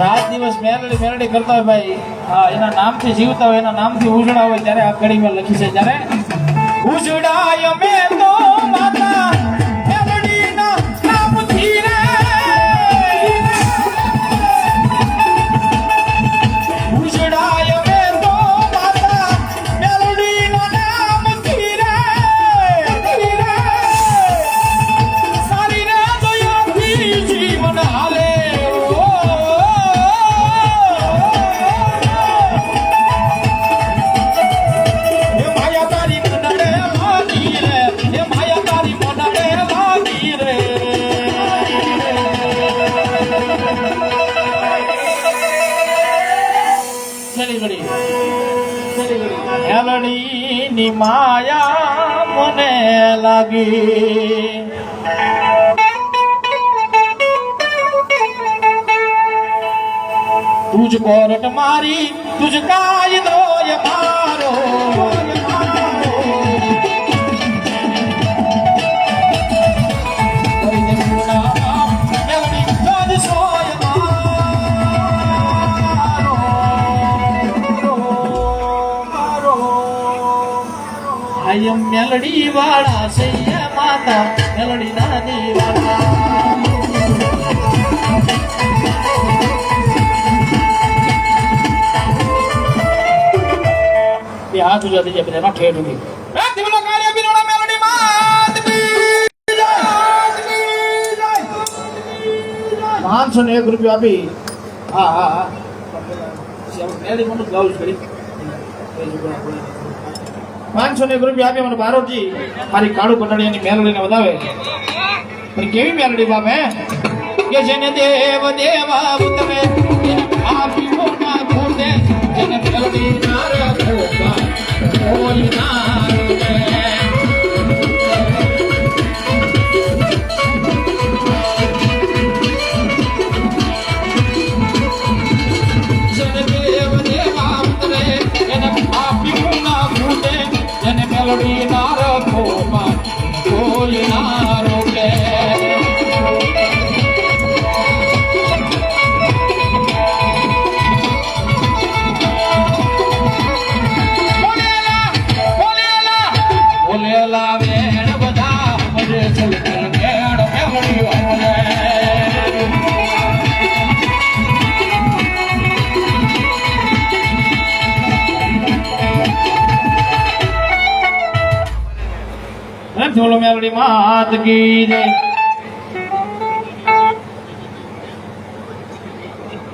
રાત દિવસ મેલડી મેલડી કરતા હોય ભાઈ, હા, એના નામથી જીવતા હોય, એના નામથી ઉજળા હોય, ત્યારે આ કડીમાં લખી છે, જ્યારે ઉજળાય મેં તો માતા મેલડીના નામથી રે, ઉજળાય મેં તો માતા મેલડીના નામથી રે, સારી રે દયાથી જીવન હાલે. મેલડીની માયા મને લાગી, તુજ કોરટ મારી તુજ કાયદો મારો, મેલડી વાળા સૈયા માતા મેલડી નાની વાળા, એ હાથ ઉજા થઈ જાય બધા ઠેઠ ઉગી. મેલડી માત પાંચસો ને 1 રૂપિયો આપી. હા હા હા, મેલડી મને બ્લાઉઝ કરી 501 રૂપિયા આપી મને બારોજી મારી કાળુ પટડિયાની મેલડીને વધાવે. પણ કેવી મેલડી બાપે કે જેને દેવ દેવા ઉતરે આપી મોના ખૂટે, જેને મેલડી ના રાખો કોઈ ના રોકે, જેને દેવ દેવા ઉતરે એને આપી મોના ખૂટે, જેને મેલડી ના રાખો કોઈ ના રોકે. બોલેલા વેણ બધા મજે છલકલ વેણ મેલડી વાળે, બોલો મેલડી માત કી જય.